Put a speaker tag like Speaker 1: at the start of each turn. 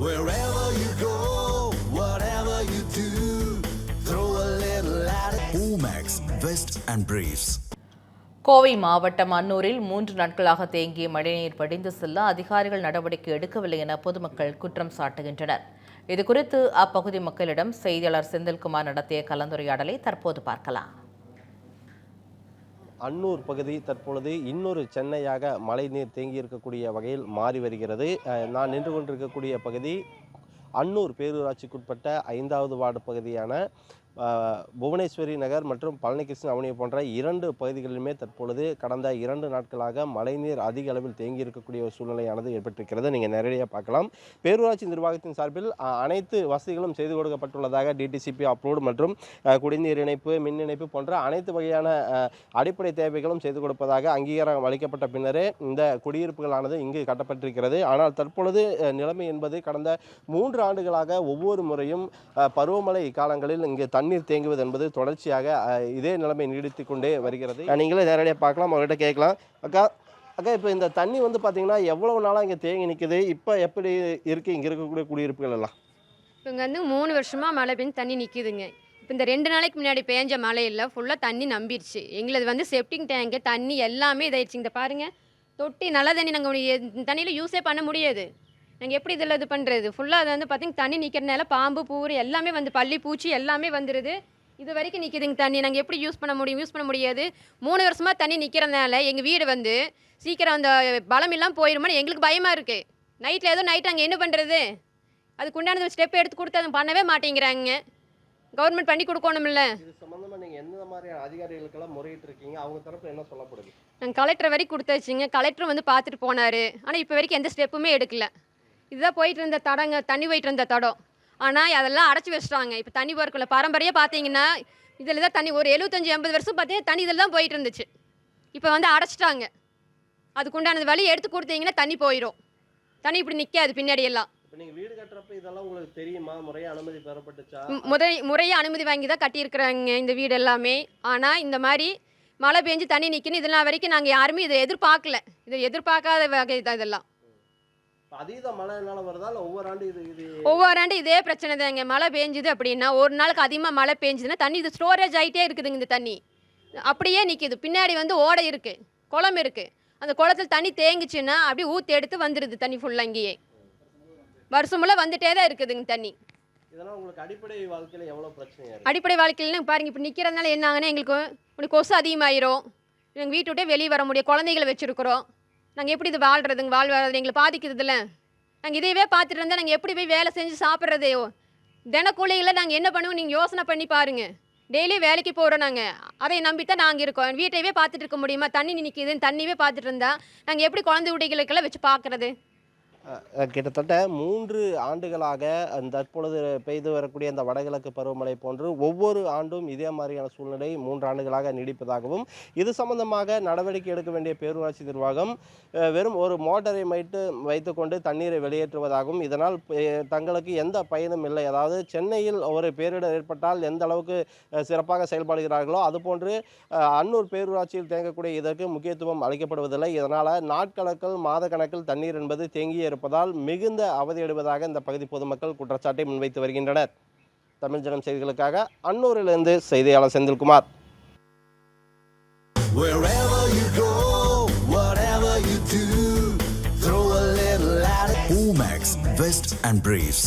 Speaker 1: Wherever you go, whatever you do, throw a little at it. Omax, Vest and Briefs.
Speaker 2: Kovai மாவட்டம் அன்னூரில் 3 நாட்களாக தேங்கிய மழைநீர் வடிந்து செல்ல அதிகாரிகள் நடவடிக்கை எடுக்கவில்லை என பொதுமக்கள் குற்றம் சாட்டுகின்றனர். இதுகுறித்து அப்பகுதி மக்களிடம் செய்தியாளர் செந்தில்குமார் நடத்திய கலந்துரையாடலை தற்போது பார்க்கலாம்.
Speaker 3: அன்னூர் பகுதி தற்பொழுது இன்னொரு சென்னையாக மழைநீர் தேங்கி இருக்கக்கூடிய வகையில் மாறி வருகிறது. நான் நின்று கொண்டிருக்கக்கூடிய பகுதி அன்னூர் பேரூராட்சிக்குட்பட்ட 5வது வார்டு பகுதியான புவனேஸ்வரி நகர் மற்றும் பழனிகிருஷ்ணன் அவனியை போன்ற 2 பகுதிகளிலுமே தற்பொழுது கடந்த 2 நாட்களாக மழைநீர் அதிக அளவில் தேங்கி இருக்கக்கூடிய ஒரு சூழ்நிலையானது ஏற்பட்டிருக்கிறது. நீங்கள் நேரடியாக பார்க்கலாம். பேரூராட்சி நிர்வாகத்தின் சார்பில் அனைத்து வசதிகளும் செய்து கொடுக்கப்பட்டுள்ளதாக டிடிசிபி அப்ரூவ்டு மற்றும் குடிநீர் இணைப்பு, மின் இணைப்பு போன்ற அனைத்து வகையான அடிப்படை தேவைகளும் செய்து கொடுப்பதாக அங்கீகாரம் அளிக்கப்பட்ட பின்னரே இந்த குடியிருப்புகளானது இங்கு கட்டப்பட்டிருக்கிறது. ஆனால் தற்பொழுது நிலைமை என்பது கடந்த 3 ஆண்டுகளாக ஒவ்வொரு முறையும் பருவமழை காலங்களில் இங்கு தண்ணீர் தேங்குவது என்பது தொடர்ச்சியாக இதே நிலைமை நீடித்து கொண்டே வருகிறது. நீங்களே நேரடியாக பார்க்கலாம், அவர்கிட்ட கேட்கலாம். அக்கா, இப்போ இந்த தண்ணி வந்து பார்த்தீங்கன்னா எவ்வளவு நாளாக இங்கே தேங்கி நிற்குது? இப்போ எப்படி இருக்குது இங்கே இருக்கக்கூடிய குடியிருப்புகள் எல்லாம்?
Speaker 4: இங்கே வந்து 3 வருஷமாக மழை பெஞ்சு தண்ணி நிற்கிதுங்க. இப்போ இந்த 2 நாளைக்கு முன்னாடி பேஞ்ச மழையில் ஃபுல்லாக தண்ணி நம்பிடுச்சு. எங்களது வந்து செப்டிங் டேங்கு தண்ணி எல்லாமே இதாகிடுச்சு. இந்த பாருங்கள், தொட்டி நல்ல தண்ணி நாங்கள் தண்ணியில் யூஸே பண்ண முடியாது. நாங்கள் எப்படி இதில் இது பண்ணுறது? ஃபுல்லாக அது வந்து பார்த்திங்கன்னா தண்ணி நிற்கிறனால பாம்பு பூரி எல்லாமே வந்து பள்ளி பூச்சி எல்லாமே வந்துடுது. இது வரைக்கும் நிற்கிதுங்க தண்ணி. நாங்கள் எப்படி யூஸ் பண்ண முடியாது. 3 வருஷமாக தண்ணி நிற்கிறதுனால எங்கள் வீடு வந்து சீக்கிரம் அந்த பலம் எல்லாம் போயிடுமான்னு எங்களுக்கு பயமாக இருக்குது. நைட்டில் நைட் அங்கே என்ன பண்ணுறது? அதுக்கு உண்டான ஸ்டெப் எடுத்து கொடுத்து அதை பண்ணவே மாட்டேங்கிறாங்க. கவர்மெண்ட் பண்ணி கொடுக்கணும்ல.
Speaker 3: இது சம்பந்தமாக நீங்கள் எந்த மாதிரியான அதிகாரிகளுக்கெல்லாம் முறையிட்டு இருக்கீங்க? அவங்க தரப்பில் என்ன சொல்லப்படுது?
Speaker 4: நாங்கள் கலெக்டர் வரைக்கும் கொடுத்தாச்சுங்க. கலெக்டர் வந்து பார்த்துட்டு போனார். ஆனால் இப்போ வரைக்கும் எந்த ஸ்டெப்புமே எடுக்கல. இதுதான் போயிட்டு இருந்த தடங்க, தண்ணி போயிட்டு இருந்த தடம். ஆனால் அதெல்லாம் அடைச்சி வச்சிட்டாங்க. இப்போ தண்ணி போகிறக்குள்ள பரம்பரையாக பார்த்தீங்கன்னா இதில் தான் தண்ணி ஒரு 75-80 வருஷம் பார்த்தீங்கன்னா தண்ணி இதில் தான் போயிட்டு இருந்துச்சு. இப்போ வந்து அடைச்சிட்டாங்க. அதுக்குண்டானது வழி எடுத்து கொடுத்தீங்கன்னா தண்ணி போயிடும். தண்ணி இப்படி நிற்காது பின்னாடி எல்லாம்.
Speaker 3: இப்போ நீங்கள் வீடு கட்டுறப்ப இதெல்லாம் உங்களுக்கு தெரியுமா? முறையாக அனுமதி பெறப்பட்டுச்சா?
Speaker 4: முறையாக அனுமதி வாங்கி தான் கட்டியிருக்கிறாங்க இந்த வீடு எல்லாமே. ஆனால் இந்த மாதிரி மழை பெஞ்சு தண்ணி நிற்கணும் இதெல்லாம் வரைக்கும் நாங்கள் யாருமே இதை எதிர்பார்க்கல. இதை எதிர்பார்க்காத வகை தான் இதெல்லாம்.
Speaker 3: அதீத மழைனால வருதா இல்லை
Speaker 4: ஒவ்வொரு ஆண்டு இதே பிரச்சனை தாங்க. மழை பெஞ்சுது அப்படின்னா ஒரு நாளுக்கு அதிகமாக மழை பெஞ்சுதுன்னா தண்ணி இது ஸ்டோரேஜ் ஆகிட்டே இருக்குதுங்க. இந்த தண்ணி அப்படியே நிற்கிது. பின்னாடி வந்து ஓடை இருக்குது, குளம் இருக்குது. அந்த குளத்தில் தண்ணி தேங்குச்சுன்னா அப்படியே ஊற்றி எடுத்து வந்துடுது தண்ணி ஃபுல்லாக. இங்கேயே வருஷமெல்லாம் வந்துட்டே தான் இருக்குதுங்க தண்ணி.
Speaker 3: இதெல்லாம் உங்களுக்கு அடிப்படை வாழ்க்கையில் எவ்வளோ பிரச்சனை?
Speaker 4: அடிப்படை வாழ்க்கையில்னா பாருங்கள், இப்போ நிற்கிறதுனால என்ன ஆகுனா எங்களுக்கு இப்படி கொசு அதிகமாயிரும். எங்கள் வீட்டு விட்டே வெளியே வர முடியும். குழந்தைகளை வச்சுருக்குறோம். நாங்கள் எப்படி இது வாழ்கிறதுங்க? வாழ்வாதாரம் எங்களை பாதிக்குதுல்ல. நாங்கள் இதையவே பார்த்துட்டு இருந்தால் நாங்கள் எப்படி போய் வேலை செஞ்சு சாப்பிட்றது? தினக்கூலிகளை நாங்கள் என்ன பண்ணுவோம் நீங்கள் யோசனை பண்ணி பாருங்கள். டெய்லி வேலைக்கு போகிறோம் நாங்கள். அதை நம்பித்தான் நாங்கள் இருக்கோம். வீட்டையவே பார்த்துட்டு இருக்க முடியுமா? தண்ணி நிற்கிதுன்னு தண்ணியவே பார்த்துட்டு இருந்தால் நாங்கள் எப்படி குழந்தை உடைகளுக்கெல்லாம் வச்சு பார்க்குறது?
Speaker 3: கிட்டத்தட்ட 3 ஆண்டுகளாக தற்பொழுது பெய்து வரக்கூடிய அந்த வடகிழக்கு பருவமழை போன்று ஒவ்வொரு ஆண்டும் இதே மாதிரியான சூழ்நிலை 3 ஆண்டுகளாக நீடிப்பதாகவும், இது சம்பந்தமாக நடவடிக்கை எடுக்க வேண்டிய பேரூராட்சி நிர்வாகம் வெறும் ஒரு மோட்டரை வைத்துக்கொண்டு தண்ணீரை வெளியேற்றுவதாகவும், இதனால் தங்களுக்கு எந்த பயனும் இல்லை. அதாவது சென்னையில் ஒரு பேரிடர் ஏற்பட்டால் எந்த அளவுக்கு சிறப்பாக செயல்படுகிறார்களோ அதுபோன்று அன்னூர் பேரூராட்சியில் தேங்கக்கூடிய இதற்கு முக்கியத்துவம் அளிக்கப்படுவதில்லை. இதனால் நாட்கணக்கில் மாதக்கணக்கில் தண்ணீர் என்பது தேங்கிய இருப்பதால் மிகுந்த அவதியடைவதாக இந்த பகுதி பொதுமக்கள் குற்றச்சாட்டை முன்வைத்து வருகின்றனர். தமிழ் ஜனம் செய்திகளுக்காக அன்னூரிலிருந்து செய்தியாளர் Senthilkumar.
Speaker 1: Omax, Vest and Briefs.